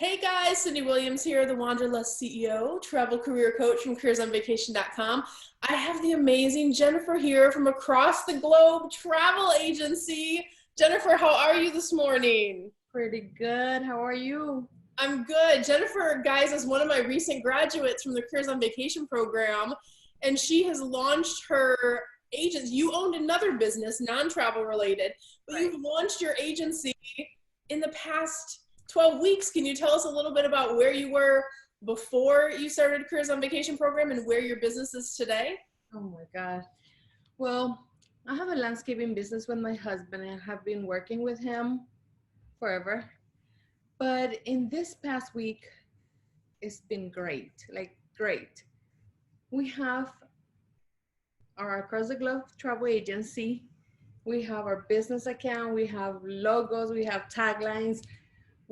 Hey guys, Cyndi Williams here, the Wanderlust CEO, travel career coach from careersonvacation.com. I have the amazing Jennifer here from across the globe travel agency. Jennifer, how are you this morning? Pretty good. How are you? I'm good. Jennifer, guys, is one of my recent graduates from the Careers on Vacation program, and she has launched her agency. You owned another business, non-travel related, but Right. you've launched your agency in the past 12 weeks. Can you tell us a little bit about where you were before you started Careers on Vacation program and where your business is today? Oh my God. Well, I have a landscaping business with my husband and have been working with him forever. But in this past week, it's been great, like great. We have our Across the Globe travel agency. We have our business account. We have logos. We have taglines.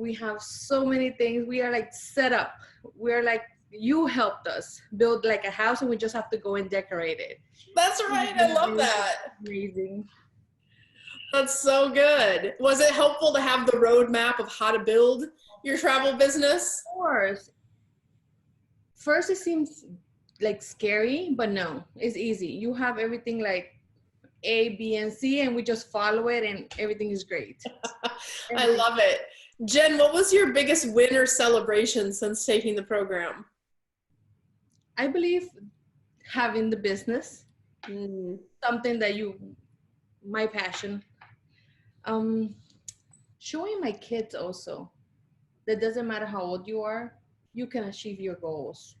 We have so many things. We are like set up. We're like, you helped us build like a house and we just have to go and decorate it. That's right. I love that. Amazing. That's so good. Was it helpful to have the roadmap of how to build your travel business? Of course. First, it seems like scary, but no, it's easy. You have everything like A, B, and C, and we just follow it, and everything is great. I love it. Jen, what was your biggest win or celebration since taking the program? I believe having the business, something that my passion. Showing my kids also that doesn't matter how old you are, you can achieve your goals.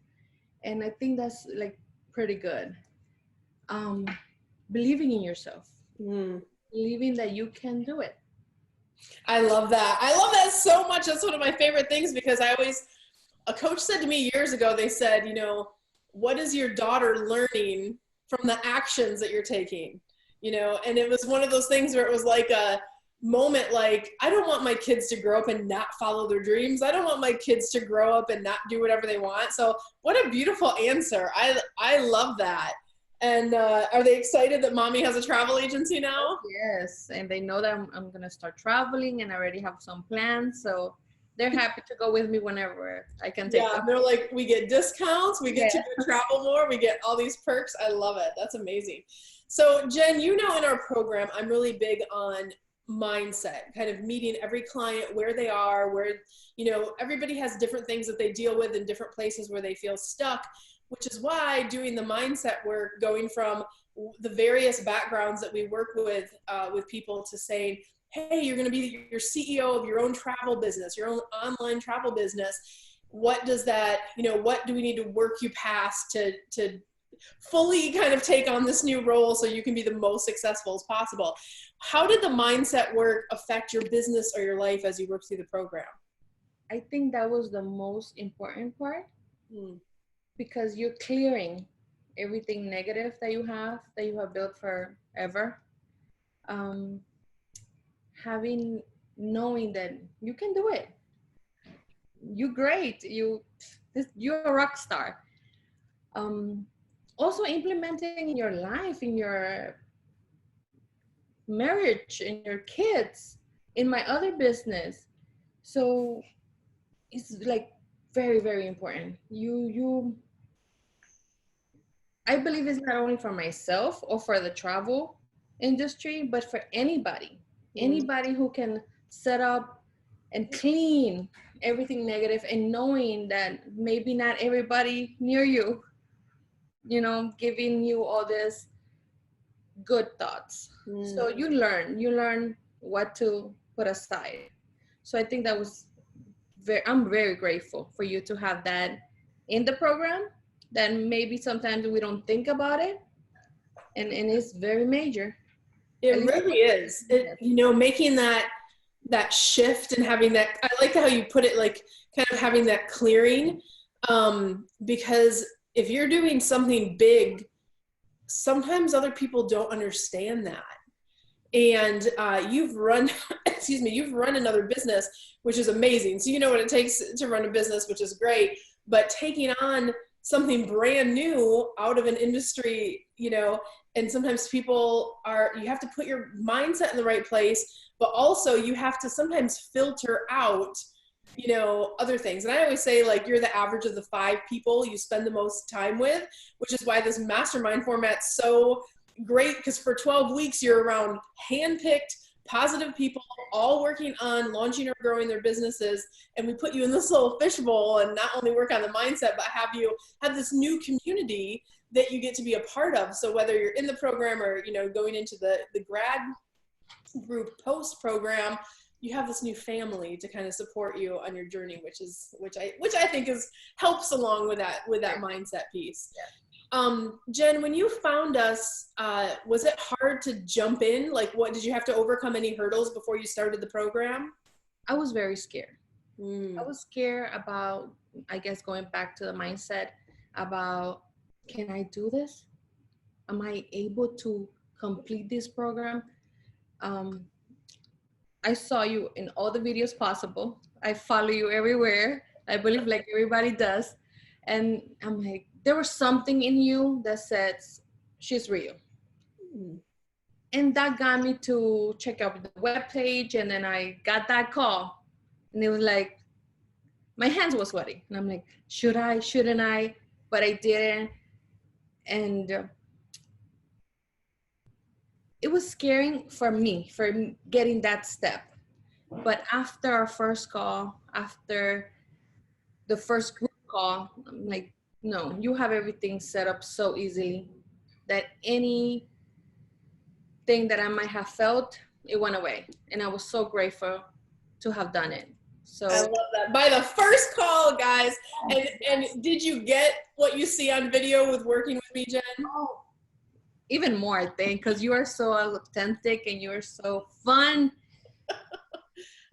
And I think that's like pretty good. Um, Believing in yourself, believing that you can do it. I love that. I love that so much. That's one of my favorite things because a coach said to me years ago, they said, what is your daughter learning from the actions that you're taking? And it was one of those things where it was like a moment like, I don't want my kids to grow up and not follow their dreams. I don't want my kids to grow up and not do whatever they want. So what a beautiful answer. I love that. And are they excited that mommy has a travel agency now? Yes, and they know that I'm gonna start traveling, and I already have some plans, so they're happy to go with me whenever I can take them. They're like, we get discounts, we get to go travel more, we get all these perks. I love it. That's amazing. So Jen, in our program, I'm really big on mindset, kind of meeting every client where they are, where, everybody has different things that they deal with in different places where they feel stuck, which is why doing the mindset work, going from the various backgrounds that we work with people to saying, hey, you're going to be your CEO of your own travel business, your own online travel business. What does that, what do we need to work you past to fully kind of take on this new role so you can be the most successful as possible? How did the mindset work affect your business or your life as you worked through the program? I think that was the most important part because you're clearing everything negative that you have built forever. Knowing that you can do it, you're great, you're a rock star. Also implementing in your life, in your marriage, in your kids, in my other business. So it's like very, very important. I believe it's not only for myself or for the travel industry, but for anybody who can set up and clean everything negative, and knowing that maybe not everybody near you, giving you all this good thoughts. So you learn what to put aside. So I think that was I'm very grateful for you to have that in the program, that maybe sometimes we don't think about it, and it's very major. It really is. Making that shift and having that, I like how you put it, like kind of having that clearing, because if you're doing something big, sometimes other people don't understand that. And you've run, you've run another business, which is amazing. So you know what it takes to run a business, which is great, but taking on something brand new out of an industry, and sometimes you have to put your mindset in the right place, but also you have to sometimes filter out you know, other things. And I always say, like, you're the average of the 5 people you spend the most time with, which is why this mastermind format's so great, because for 12 weeks you're around handpicked positive people all working on launching or growing their businesses, and we put you in this little fishbowl and not only work on the mindset, but have you have this new community that you get to be a part of. So whether you're in the program or, you know, going into the grad group post program, you have this new family to kind of support you on your journey, which I think is helps along with that mindset piece. Jen, when you found us, was it hard to jump in? Like, what did you have to overcome any hurdles before you started the program? I was very scared. I was scared about, I guess, going back to the mindset about, can I do this? Am I able to complete this program? I saw you in all the videos possible. I follow you everywhere. I believe like everybody does. And I'm like, there was something in you that says she's real. And that got me to check out the webpage. And then I got that call. And it was like, my hands were sweaty. And I'm like, should I, shouldn't I? But I didn't. And it was scaring for me for getting that step. But after our first call, after the first group call, I'm like, no, you have everything set up so easily that anything that I might have felt, it went away. And I was so grateful to have done it. So I love that. By the first call, guys. And did you get what you see on video with working with me, Jen? Oh, even more, I think, because you are so authentic and you are so fun.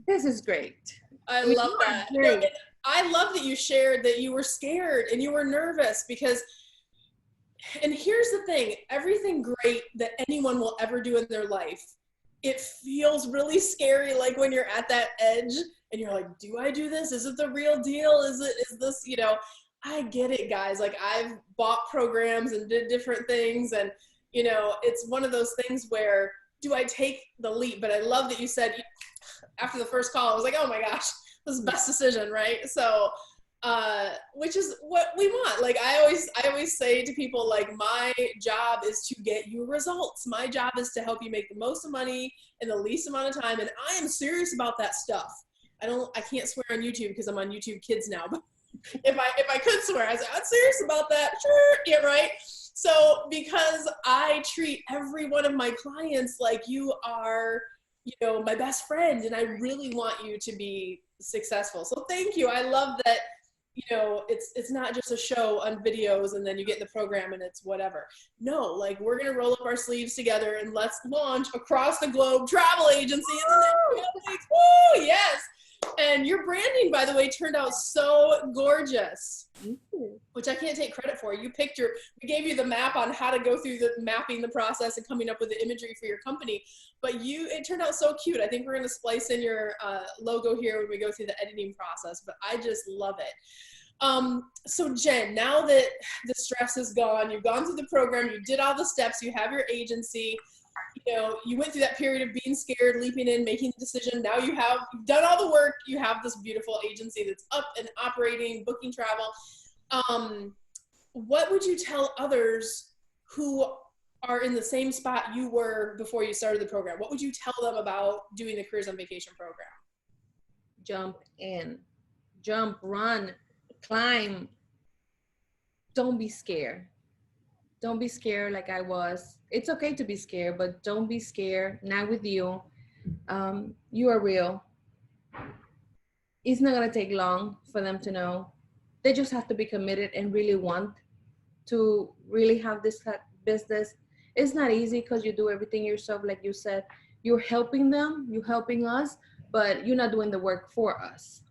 This is great. I love that. No, I love that you shared that you were scared and you were nervous because, and here's the thing, everything great that anyone will ever do in their life, it feels really scary, like when you're at that edge and you're like, do I do this? Is it the real deal? Is this, you know, I get it, guys. Like, I've bought programs and did different things, and, you know, it's one of those things where, do I take the leap? But I love that you said, after the first call, I was like, oh my gosh, this is the best decision, right? So, which is what we want. Like, I always say to people, like, my job is to get you results. My job is to help you make the most money in the least amount of time. And I am serious about that stuff. I can't swear on YouTube because I'm on YouTube Kids now, but if I could swear, I say, I'm serious about that. Sure. Yeah, right. So, because I treat every one of my clients like you are, you know, my best friend, and I really want you to be successful. So thank you. I love that, you know, it's not just a show on videos and then you get in the program and it's whatever. No, like, we're going to roll up our sleeves together and let's launch across the globe travel agency in the next 12 weeks. Woo, yes. And your branding, by the way, turned out so gorgeous, which I can't take credit for. You picked we gave you the map on how to go through the mapping the process and coming up with the imagery for your company, but it turned out so cute. I think we're going to splice in your logo here when we go through the editing process, but I just love it. So Jen, now that the stress is gone, you've gone through the program, you did all the steps, you have your agency, you know, you went through that period of being scared, leaping in, making the decision. Now you've done all the work. You have this beautiful agency that's up and operating, booking travel. What would you tell others who are in the same spot you were before you started the program? What would you tell them about doing the Careers on Vacation program? Jump in, jump, run, climb. Don't be scared. Don't be scared like I was. It's okay to be scared, but don't be scared. Not with you. You are real. It's not going to take long for them to know. They just have to be committed and really want to really have this business. It's not easy because you do everything yourself, like you said. You're helping them, you're helping us, but you're not doing the work for us.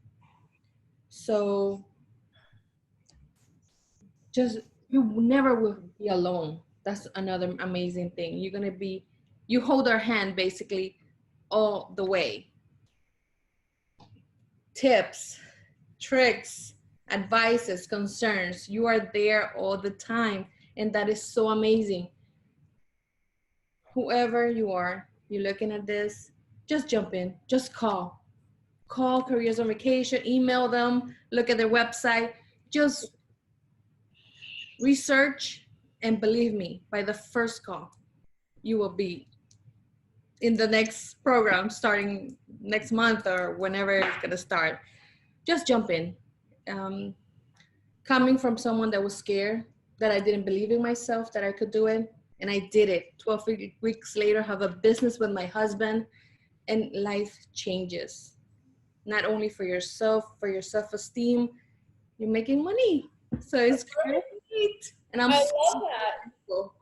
So just, you never will be alone. That's another amazing thing. You hold our hand basically all the way. Tips, tricks, advices, concerns, you are there all the time. And that is so amazing. Whoever you are, you're looking at this, just jump in, just call. call Careers on Vacation, email them, look at their website, just research, and believe me, by the first call, you will be in the next program starting next month or whenever it's gonna start. Just jump in. Coming from someone that was scared, that I didn't believe in myself, that I could do it, and I did it. 12 weeks later, have a business with my husband, and life changes. Not only for yourself, for your self-esteem, you're making money. So it's great. And I'm I so love that. grateful.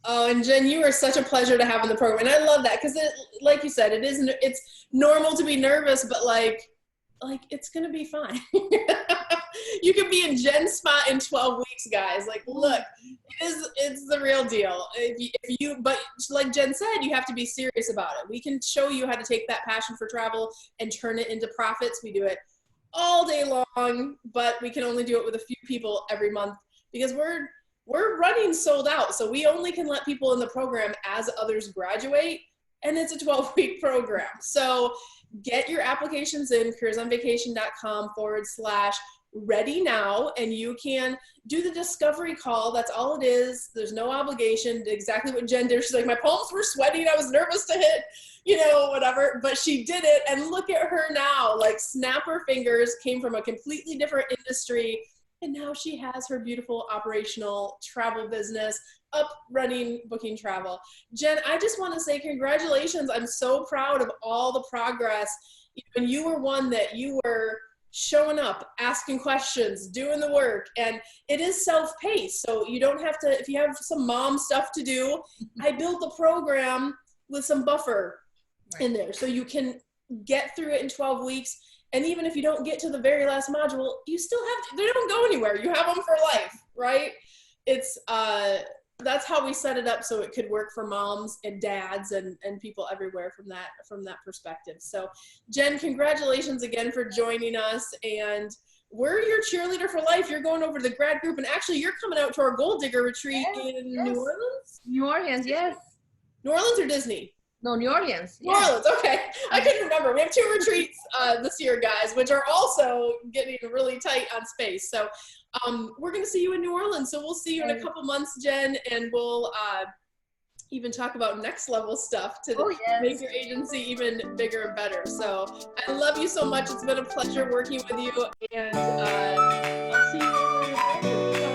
Oh, and Jen, you are such a pleasure to have in the program. And I love that because, like you said, it's normal to be nervous, but like it's going to be fine. You can be in Jen's spot in 12 weeks, guys. Like, look, it's the real deal. But like Jen said, you have to be serious about it. We can show you how to take that passion for travel and turn it into profits. We do it all day long, but we can only do it with a few people every month because we're running sold out. So we only can let people in the program as others graduate, and it's a 12-week program. So get your applications in careersonvacation.com/ready now, and you can do the discovery call. That's all it is. There's no obligation. Exactly what Jen did. She's like, my palms were sweating. I was nervous to hit, whatever, but she did it. And look at her now, like snap her fingers, came from a completely different industry. And now she has her beautiful operational travel business up, running, booking travel. Jen, I just want to say congratulations. I'm so proud of all the progress. And you were one that you were showing up, asking questions, doing the work, and it is self-paced. So you don't have to, if you have some mom stuff to do, I built the program with some buffer in there. So you can get through it in 12 weeks. And even if you don't get to the very last module, you still have, they don't go anywhere. You have them for life, right? It's, that's how we set it up so it could work for moms and dads and people everywhere from that perspective. So Jen, congratulations again for joining us, and we're your cheerleader for life. You're going over to the grad group, and actually you're coming out to our Gold Digger retreat in New Orleans? New Orleans, yes. New Orleans or Disney? No, New Orleans. New Orleans, okay. I couldn't remember. We have 2 retreats this year, guys, which are also getting really tight on space. So we're going to see you in New Orleans. So we'll see you in a couple months, Jen, and we'll even talk about next level stuff to make your agency even bigger and better. So I love you so much. It's been a pleasure working with you, and I'll see you later.